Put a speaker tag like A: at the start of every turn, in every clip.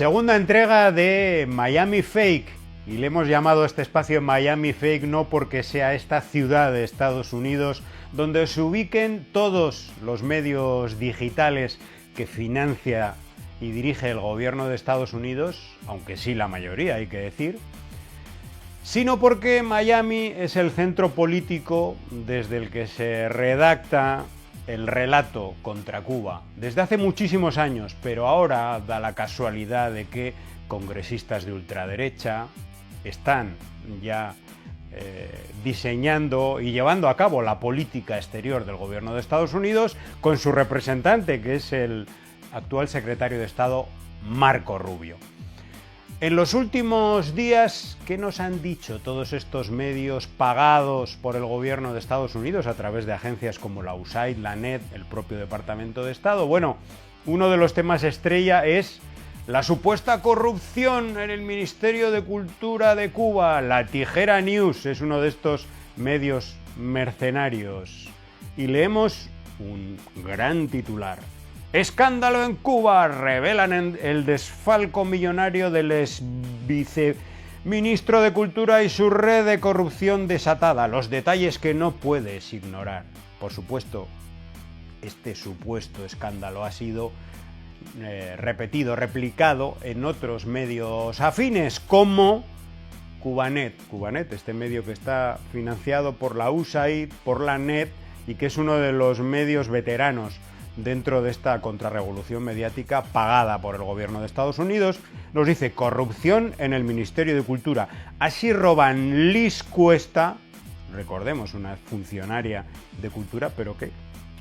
A: Segunda entrega de Miami Fake, y le hemos llamado a este espacio Miami Fake no porque sea esta ciudad de Estados Unidos donde se ubiquen todos los medios digitales que financia y dirige el gobierno de Estados Unidos, aunque sí la mayoría hay que decir, sino porque Miami es el centro político desde el que se redacta el relato contra Cuba desde hace muchísimos años, pero ahora da la casualidad de que congresistas de ultraderecha están ya diseñando y llevando a cabo la política exterior del gobierno de Estados Unidos con su representante, que es el actual secretario de Estado, Marco Rubio. En los últimos días, ¿qué nos han dicho todos estos medios pagados por el gobierno de Estados Unidos a través de agencias como la USAID, la NED, el propio Departamento de Estado? Bueno, uno de los temas estrella es la supuesta corrupción en el Ministerio de Cultura de Cuba. La Tijera News es uno de estos medios mercenarios. Y leemos un gran titular. Escándalo en Cuba, revelan el desfalco millonario del ex viceministro de Cultura y su red de corrupción desatada. Los detalles que no puedes ignorar. Por supuesto, este supuesto escándalo ha sido repetido, replicado en otros medios afines como Cubanet. Cubanet, este medio que está financiado por la USAID, por la NED y que es uno de los medios veteranos dentro de esta contrarrevolución mediática pagada por el gobierno de Estados Unidos, nos dice corrupción en el Ministerio de Cultura. Así roban Liz Cuesta, recordemos, una funcionaria de Cultura, pero que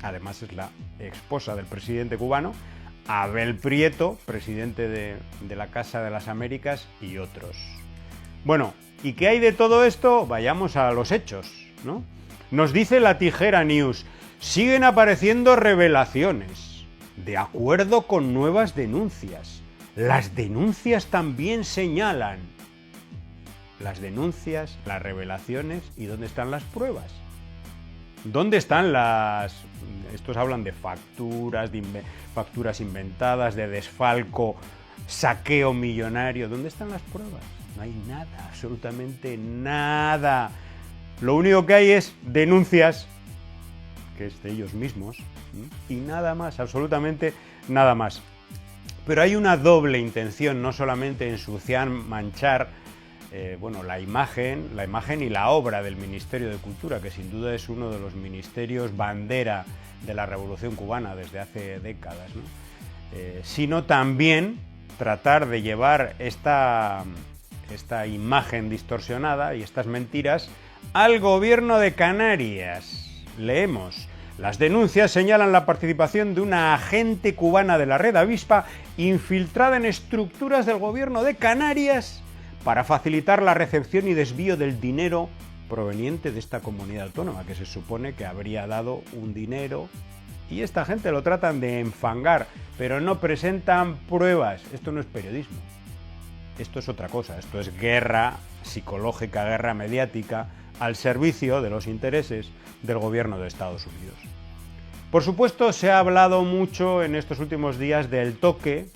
A: además es la esposa del presidente cubano, Abel Prieto, presidente de la Casa de las Américas y otros. Bueno, ¿y qué hay de todo esto? Vayamos a los hechos, ¿no? Nos dice la Tijera News. Siguen apareciendo revelaciones, de acuerdo con nuevas denuncias. Las denuncias también señalan. Las denuncias, las revelaciones, ¿y dónde están las pruebas? ¿Dónde están las...? Estos hablan de facturas, facturas inventadas, de desfalco, saqueo millonario. ¿Dónde están las pruebas? No hay nada, absolutamente nada. Lo único que hay es denuncias, que es de ellos mismos, y nada más, absolutamente nada más. Pero hay una doble intención, no solamente ensuciar, manchar la imagen y la obra del Ministerio de Cultura, que sin duda es uno de los ministerios bandera de la Revolución Cubana desde hace décadas, ¿no? Sino también tratar de llevar esta imagen distorsionada y estas mentiras al gobierno de Canarias. Leemos. Las denuncias señalan la participación de una agente cubana de la red Avispa infiltrada en estructuras del gobierno de Canarias para facilitar la recepción y desvío del dinero proveniente de esta comunidad autónoma, que se supone que habría dado un dinero, y esta gente lo tratan de enfangar, pero no presentan pruebas. Esto no es periodismo, esto es otra cosa, esto es guerra psicológica, guerra mediática, al servicio de los intereses del gobierno de Estados Unidos. Por supuesto, se ha hablado mucho en estos últimos días del Toque.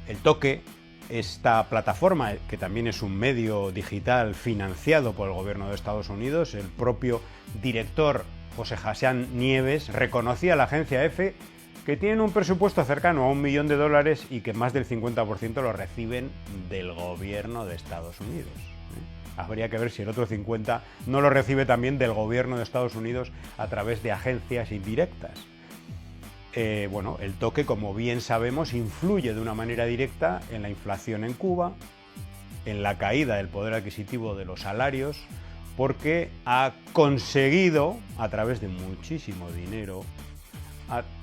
A: El Toque, esta plataforma, que también es un medio digital financiado por el gobierno de Estados Unidos, el propio director José Hassan Nieves reconocía a la agencia EFE que tienen un presupuesto cercano a $1 millón y que más del 50% lo reciben del gobierno de Estados Unidos. Habría que ver si el otro 50% no lo recibe también del gobierno de Estados Unidos a través de agencias indirectas. El Toque, como bien sabemos, influye de una manera directa en la inflación en Cuba, en la caída del poder adquisitivo de los salarios, porque ha conseguido, a través de muchísimo dinero,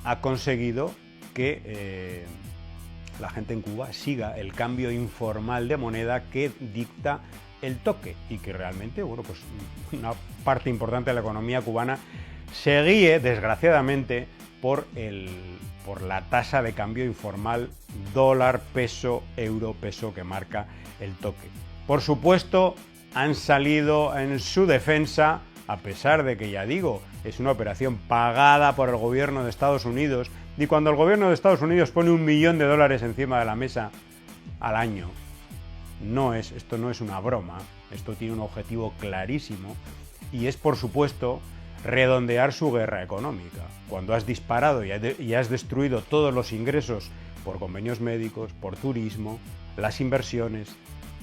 A: ha conseguido que la gente en Cuba siga el cambio informal de moneda que dicta el Toque, y que realmente, una parte importante de la economía cubana se guíe, desgraciadamente, por la tasa de cambio informal dólar, peso, euro, peso que marca el Toque. Por supuesto, han salido en su defensa a pesar de que, ya digo, es una operación pagada por el gobierno de Estados Unidos, y cuando el gobierno de Estados Unidos pone $1 millón encima de la mesa al año, esto no es una broma, esto tiene un objetivo clarísimo, y es, por supuesto, redondear su guerra económica. Cuando has disparado y has destruido todos los ingresos por convenios médicos, por turismo, las inversiones,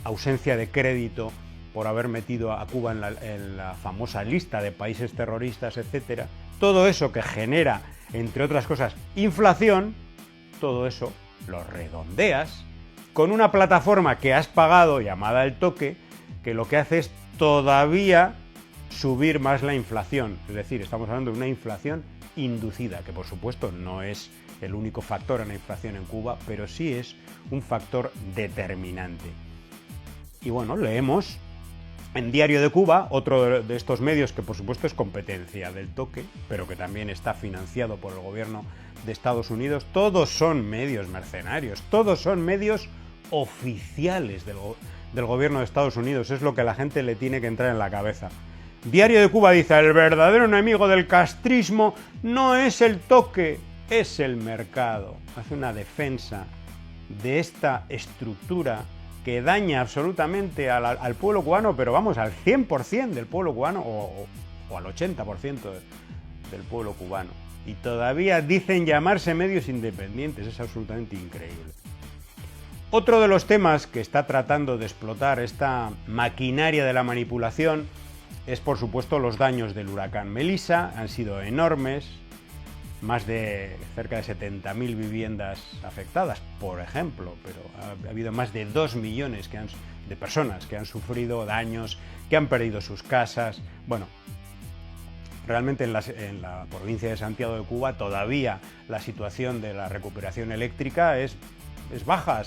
A: ausencia de crédito, por haber metido a Cuba en la famosa lista de países terroristas, etc. Todo eso que genera, entre otras cosas, inflación, todo eso lo redondeas con una plataforma que has pagado, llamada El Toque, que lo que hace es todavía subir más la inflación. Es decir, estamos hablando de una inflación inducida, que por supuesto no es el único factor en la inflación en Cuba, pero sí es un factor determinante. Y bueno, leemos en Diario de Cuba, otro de estos medios que por supuesto es competencia del Toque, pero que también está financiado por el gobierno de Estados Unidos. Todos son medios mercenarios, todos son medios oficiales del gobierno de Estados Unidos. Es lo que a la gente le tiene que entrar en la cabeza. Diario de Cuba dice: el verdadero enemigo del castrismo no es el Toque, es el mercado. Hace una defensa de esta estructura que daña absolutamente al pueblo cubano, pero vamos, al 100% del pueblo cubano o al 80% del pueblo cubano. Y todavía dicen llamarse medios independientes, es absolutamente increíble. Otro de los temas que está tratando de explotar esta maquinaria de la manipulación es, por supuesto, los daños del huracán Melissa. Han sido enormes, más de cerca de 70.000 viviendas afectadas, por ejemplo, pero ha habido más de 2 millones de personas que han sufrido daños, que han perdido sus casas. Bueno, realmente en la provincia de Santiago de Cuba todavía la situación de la recuperación eléctrica es baja,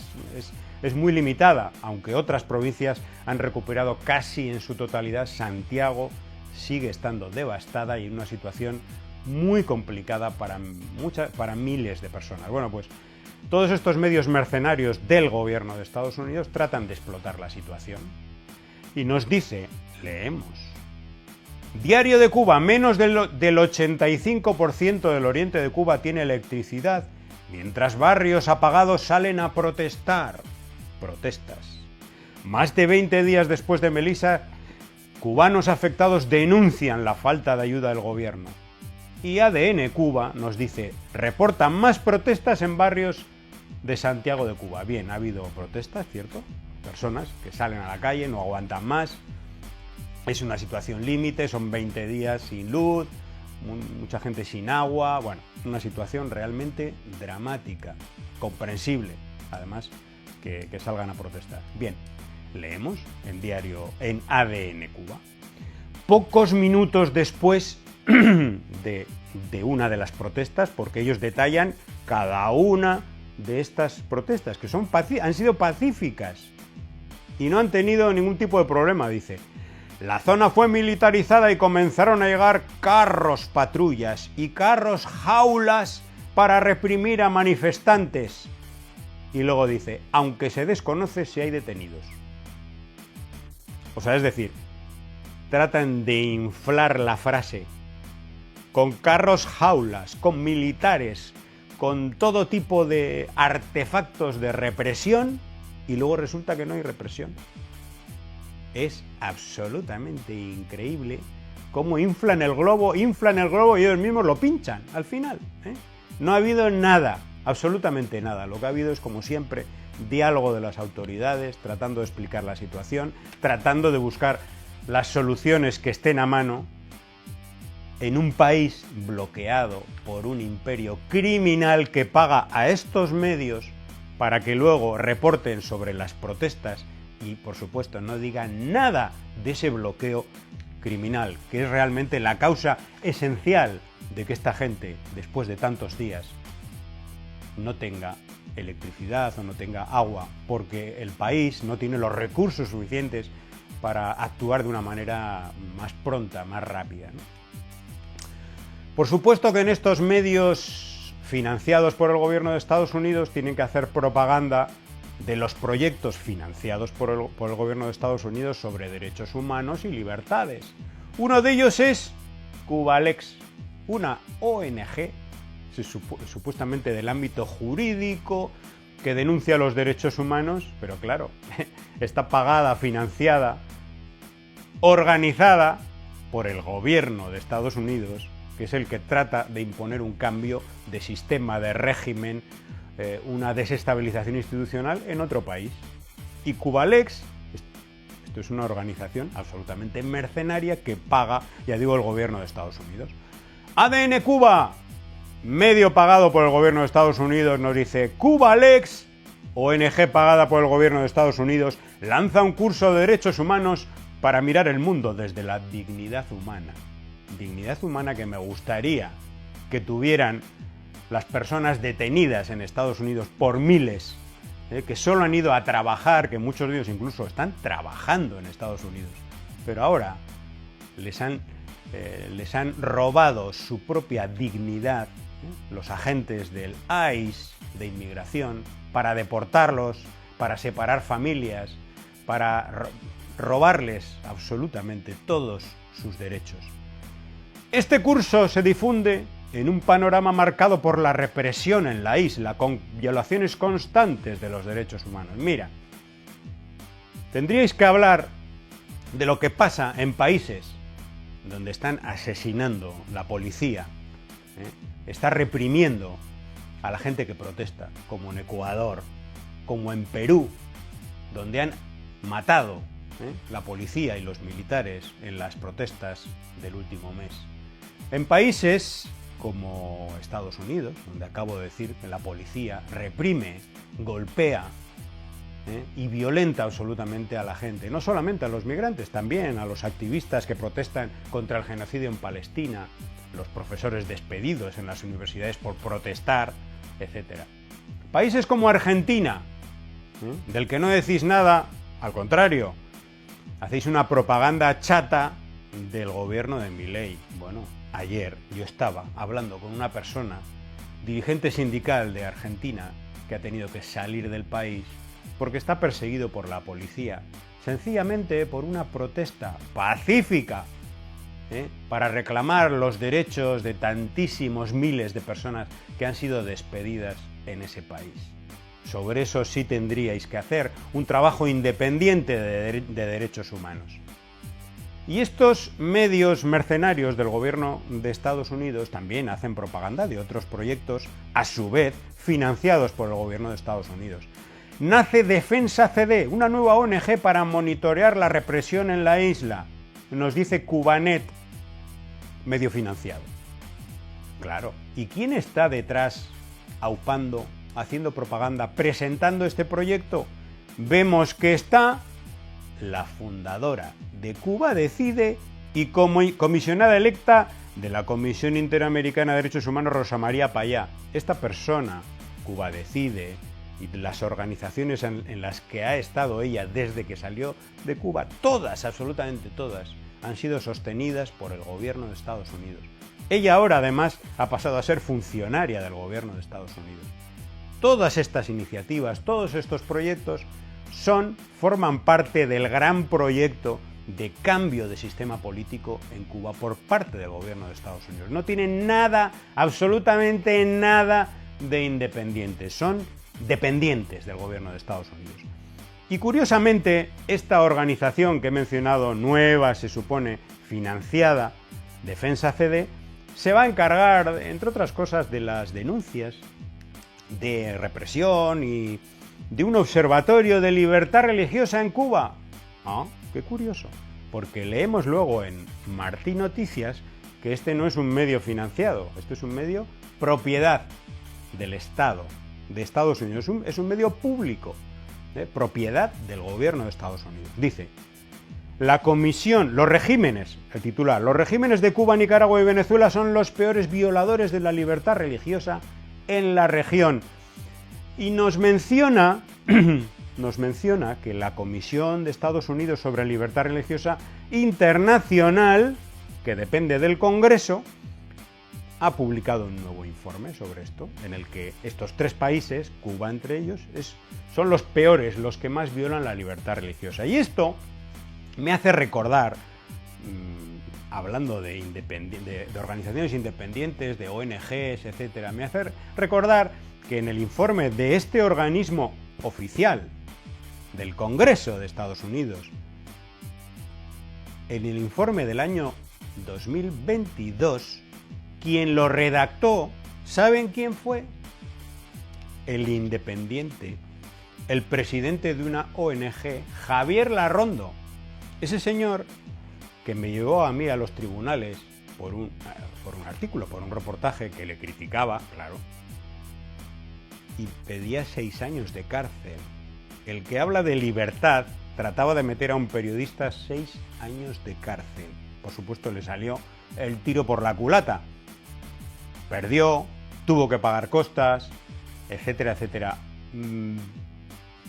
A: es muy limitada, aunque otras provincias han recuperado casi en su totalidad. Santiago sigue estando devastada y en una situación muy complicada para miles de personas. Bueno, pues todos estos medios mercenarios del gobierno de Estados Unidos tratan de explotar la situación. Y nos dice, leemos: Diario de Cuba, menos del 85% del oriente de Cuba tiene electricidad, mientras barrios apagados salen a protestar. Protestas. Más de 20 días después de Melissa, cubanos afectados denuncian la falta de ayuda del gobierno. Y ADN Cuba nos dice: reportan más protestas en barrios de Santiago de Cuba. Bien, ha habido protestas, ¿cierto? Personas que salen a la calle, no aguantan más. Es una situación límite, son 20 días sin luz, mucha gente sin agua. Bueno, una situación realmente dramática, comprensible, además, que salgan a protestar. Bien, leemos en ADN Cuba. Pocos minutos después de una de las protestas, porque ellos detallan cada una de estas protestas, que han sido pacíficas y no han tenido ningún tipo de problema, dice. La zona fue militarizada y comenzaron a llegar carros patrullas y carros jaulas para reprimir a manifestantes. Y luego dice, aunque se desconoce si hay detenidos. O sea, es decir, tratan de inflar la frase con carros jaulas, con militares, con todo tipo de artefactos de represión, y luego resulta que no hay represión. Es absolutamente increíble cómo inflan el globo y ellos mismos lo pinchan al final, ¿eh? No ha habido nada, absolutamente nada. Lo que ha habido es, como siempre, diálogo de las autoridades, tratando de explicar la situación, tratando de buscar las soluciones que estén a mano en un país bloqueado por un imperio criminal que paga a estos medios para que luego reporten sobre las protestas y, por supuesto, no digan nada de ese bloqueo criminal, que es realmente la causa esencial de que esta gente, después de tantos días, no tenga electricidad o no tenga agua, porque el país no tiene los recursos suficientes para actuar de una manera más pronta, más rápida, ¿no? Por supuesto que en estos medios financiados por el gobierno de Estados Unidos tienen que hacer propaganda de los proyectos financiados por el gobierno de Estados Unidos sobre derechos humanos y libertades. Uno de ellos es Cubalex, una ONG supuestamente del ámbito jurídico que denuncia los derechos humanos, pero claro, está pagada, financiada, organizada por el gobierno de Estados Unidos, que es el que trata de imponer un cambio de sistema, de régimen, una desestabilización institucional en otro país. Y Cubalex, esto es una organización absolutamente mercenaria que paga, ya digo, el gobierno de Estados Unidos. ADN Cuba, medio pagado por el gobierno de Estados Unidos, nos dice: Cubalex, ONG pagada por el gobierno de Estados Unidos, lanza un curso de derechos humanos para mirar el mundo desde la dignidad humana. Dignidad humana que me gustaría que tuvieran las personas detenidas en Estados Unidos por miles, que solo han ido a trabajar, que muchos de ellos incluso están trabajando en Estados Unidos, pero ahora les han robado su propia dignidad, los agentes del ICE de inmigración, para deportarlos, para separar familias, para robarles absolutamente todos sus derechos. Este curso se difunde en un panorama marcado por la represión en la isla, con violaciones constantes de los derechos humanos. Mira, tendríais que hablar de lo que pasa en países donde están asesinando la policía, está reprimiendo a la gente que protesta, como en Ecuador, como en Perú, donde han matado la policía y los militares en las protestas del último mes. En países como Estados Unidos, donde acabo de decir que la policía reprime, golpea y violenta absolutamente a la gente, no solamente a los migrantes, también a los activistas que protestan contra el genocidio en Palestina, los profesores despedidos en las universidades por protestar, etc. Países como Argentina, del que no decís nada, al contrario, hacéis una propaganda chata del gobierno de Milei. Bueno, ayer yo estaba hablando con una persona, dirigente sindical de Argentina, que ha tenido que salir del país porque está perseguido por la policía, sencillamente por una protesta pacífica, para reclamar los derechos de tantísimos miles de personas que han sido despedidas en ese país. Sobre eso sí tendríais que hacer un trabajo independiente de derechos humanos. Y estos medios mercenarios del gobierno de Estados Unidos también hacen propaganda de otros proyectos, a su vez financiados por el gobierno de Estados Unidos. Nace Defensa CD, una nueva ONG para monitorear la represión en la isla. Nos dice Cubanet, medio financiado. Claro, ¿y quién está detrás, aupando, haciendo propaganda, presentando este proyecto? Vemos que está la fundadora de Cuba Decide y como comisionada electa de la Comisión Interamericana de Derechos Humanos, Rosa María Payá. Esta persona, Cuba Decide, y las organizaciones en las que ha estado ella desde que salió de Cuba, todas, absolutamente todas, han sido sostenidas por el gobierno de Estados Unidos. Ella ahora, además, ha pasado a ser funcionaria del gobierno de Estados Unidos. Todas estas iniciativas, todos estos proyectos forman parte del gran proyecto de cambio de sistema político en Cuba por parte del gobierno de Estados Unidos. No tienen nada, absolutamente nada de independientes, son dependientes del gobierno de Estados Unidos. Y curiosamente, esta organización que he mencionado, nueva, se supone, financiada, Defensa CD, se va a encargar, entre otras cosas, de las denuncias de represión y de un observatorio de libertad religiosa en Cuba. Ah, qué curioso, porque leemos luego en Martí Noticias que este no es un medio financiado, esto es un medio propiedad del Estado, de Estados Unidos, es un medio público, propiedad del gobierno de Estados Unidos. Dice: la comisión, los regímenes, el titular, los regímenes de Cuba, Nicaragua y Venezuela son los peores violadores de la libertad religiosa en la región. Y nos menciona que la Comisión de Estados Unidos sobre Libertad Religiosa Internacional, que depende del Congreso, ha publicado un nuevo informe sobre esto, en el que estos tres países, Cuba entre ellos, son los peores, los que más violan la libertad religiosa. Y esto me hace recordar hablando de organizaciones independientes, de ONGs, etcétera, me hace recordar que en el informe de este organismo oficial del Congreso de Estados Unidos, en el informe del año 2022, quien lo redactó, ¿saben quién fue? El independiente, el presidente de una ONG, Javier Larrondo. Ese señor que me llevó a mí a los tribunales por un artículo, por un reportaje que le criticaba, claro, y pedía 6 años de cárcel. El que habla de libertad trataba de meter a un periodista 6 años de cárcel. Por supuesto, le salió el tiro por la culata. Perdió, tuvo que pagar costas, etcétera, etcétera.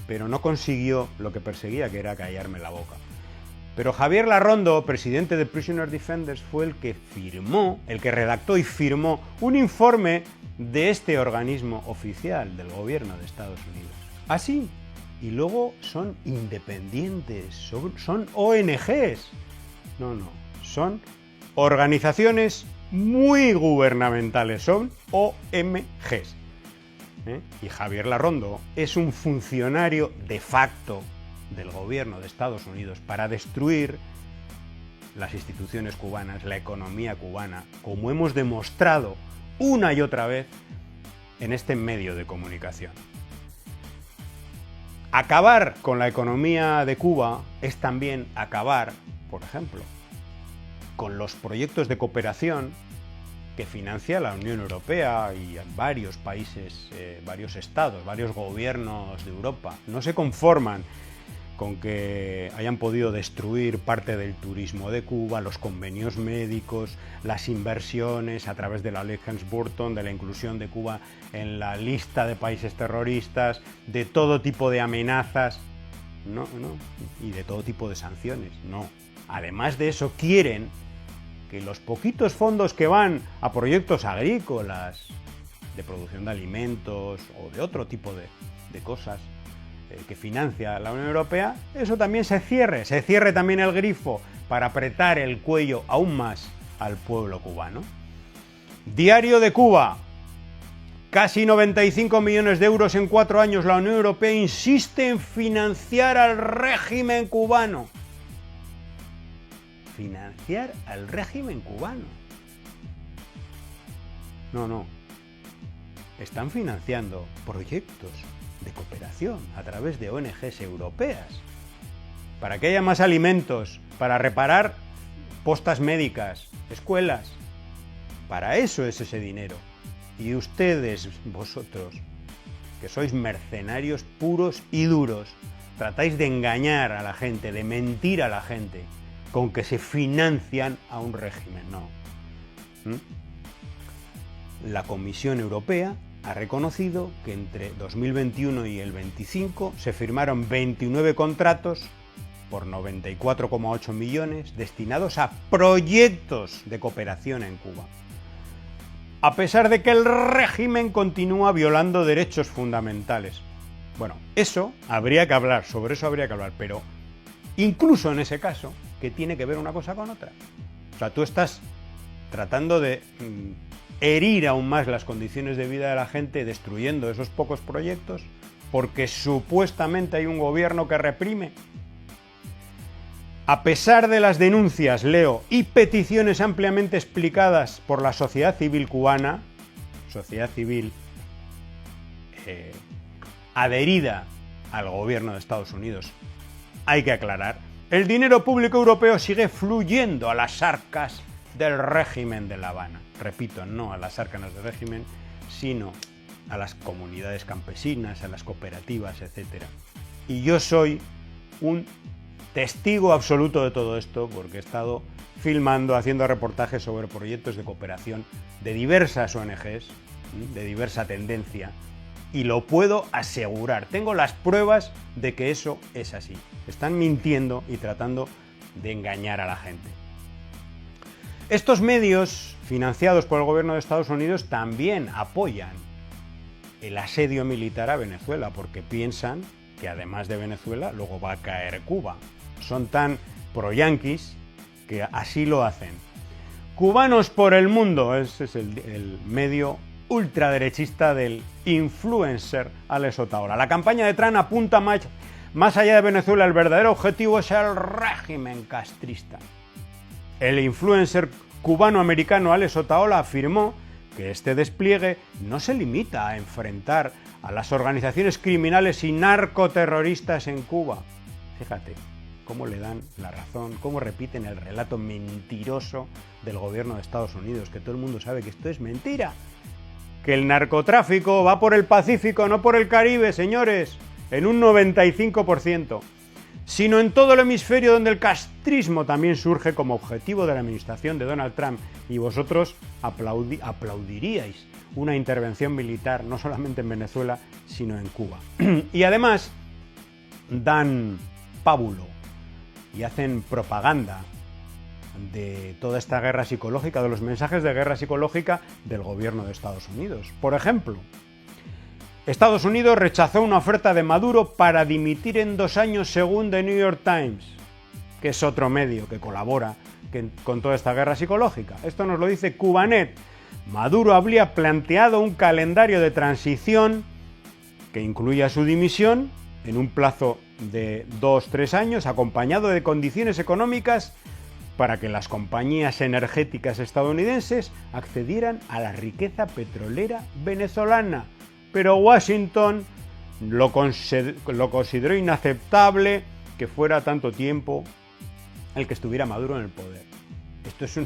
A: Pero no consiguió lo que perseguía, que era callarme la boca. Pero Javier Larrondo, presidente de Prisoner Defenders, fue el que redactó y firmó un informe de este organismo oficial del gobierno de Estados Unidos. Así. Y luego son independientes, son ONGs. No, son organizaciones muy gubernamentales, son OMGs. Y Javier Larrondo es un funcionario de facto del gobierno de Estados Unidos para destruir las instituciones cubanas, la economía cubana, como hemos demostrado una y otra vez en este medio de comunicación. Acabar con la economía de Cuba es también acabar, por ejemplo, con los proyectos de cooperación que financia la Unión Europea y varios países, varios estados, varios gobiernos de Europa. No se conforman con que hayan podido destruir parte del turismo de Cuba, los convenios médicos, las inversiones a través de la ley Helms-Burton, de la inclusión de Cuba en la lista de países terroristas, de todo tipo de amenazas, y de todo tipo de sanciones, no. Además de eso, quieren que los poquitos fondos que van a proyectos agrícolas, de producción de alimentos o de otro tipo de cosas, que financia la Unión Europea, eso también se cierre también el grifo para apretar el cuello aún más al pueblo cubano. Diario de Cuba, casi 95 millones de euros en 4 años. La Unión Europea insiste en financiar al régimen cubano. Financiar al régimen cubano. No. Están financiando proyectos de cooperación a través de ONGs europeas para que haya más alimentos, para reparar postas médicas, escuelas. Para eso es ese dinero. Y ustedes, vosotros, que sois mercenarios puros y duros, tratáis de engañar a la gente, de mentir a la gente, con que se financian a un régimen. No. La Comisión Europea ha reconocido que entre 2021 y el 25 se firmaron 29 contratos por 94,8 millones destinados a proyectos de cooperación en Cuba. A pesar de que el régimen continúa violando derechos fundamentales. Bueno, eso habría que hablar, sobre eso habría que hablar, pero incluso en ese caso, ¿qué tiene que ver una cosa con otra? O sea, tú estás tratando de herir aún más las condiciones de vida de la gente, destruyendo esos pocos proyectos, porque supuestamente hay un gobierno que reprime. A pesar de las denuncias, leo, y peticiones ampliamente explicadas por la sociedad civil cubana, sociedad civil adherida al gobierno de Estados Unidos, hay que aclarar, el dinero público europeo sigue fluyendo a las arcas del régimen de La Habana. Repito, no a las arcas del régimen, sino a las comunidades campesinas, a las cooperativas, etc. Y yo soy un testigo absoluto de todo esto, porque he estado filmando, haciendo reportajes sobre proyectos de cooperación de diversas ONGs, de diversa tendencia, y lo puedo asegurar. Tengo las pruebas de que eso es así. Están mintiendo y tratando de engañar a la gente. Estos medios, financiados por el gobierno de Estados Unidos, también apoyan el asedio militar a Venezuela, porque piensan que además de Venezuela, luego va a caer Cuba. Son tan pro-yanquis que así lo hacen. Cubanos por el mundo, ese es el medio ultraderechista del influencer Alex Otaola. La campaña de Trump apunta más allá de Venezuela, el verdadero objetivo es el régimen castrista. El influencer cubano-americano Alex Otaola afirmó que este despliegue no se limita a enfrentar a las organizaciones criminales y narcoterroristas en Cuba. Fíjate cómo le dan la razón, cómo repiten el relato mentiroso del gobierno de Estados Unidos, que todo el mundo sabe que esto es mentira. Que el narcotráfico va por el Pacífico, no por el Caribe, señores, en un 95%, sino en todo el hemisferio donde el castrismo también surge como objetivo de la administración de Donald Trump, y vosotros aplaudiríais una intervención militar no solamente en Venezuela, sino en Cuba. Y además dan pábulo y hacen propaganda de toda esta guerra psicológica, de los mensajes de guerra psicológica del gobierno de Estados Unidos. Por ejemplo, Estados Unidos rechazó una oferta de Maduro para dimitir en 2 años según The New York Times, que es otro medio que colabora con toda esta guerra psicológica. Esto nos lo dice Cubanet. Maduro habría planteado un calendario de transición que incluya su dimisión en un plazo de 2-3 años, acompañado de condiciones económicas para que las compañías energéticas estadounidenses accedieran a la riqueza petrolera venezolana. Pero Washington lo consideró inaceptable que fuera tanto tiempo el que estuviera Maduro en el poder. Esto es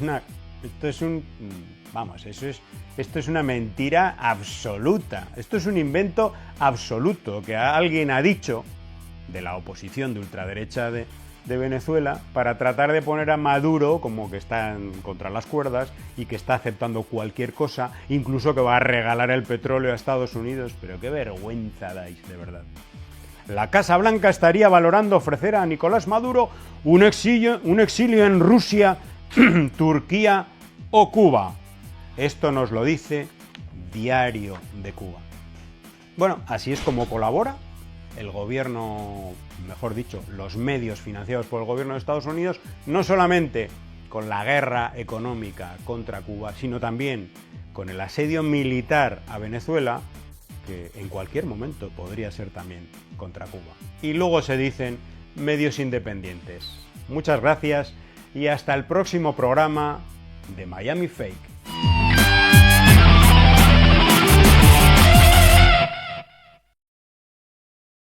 A: una mentira absoluta. Esto es un invento absoluto que alguien ha dicho de la oposición de ultraderecha de Venezuela para tratar de poner a Maduro como que está contra las cuerdas y que está aceptando cualquier cosa, incluso que va a regalar el petróleo a Estados Unidos. Pero qué vergüenza dais, de verdad. La Casa Blanca estaría valorando ofrecer a Nicolás Maduro un exilio en Rusia, Turquía o Cuba. Esto nos lo dice Diario de Cuba. Bueno, así es como colabora el gobierno, mejor dicho, los medios financiados por el gobierno de Estados Unidos, no solamente con la guerra económica contra Cuba, sino también con el asedio militar a Venezuela, que en cualquier momento podría ser también contra Cuba. Y luego se dicen medios independientes. Muchas gracias y hasta el próximo programa de Miami Fake.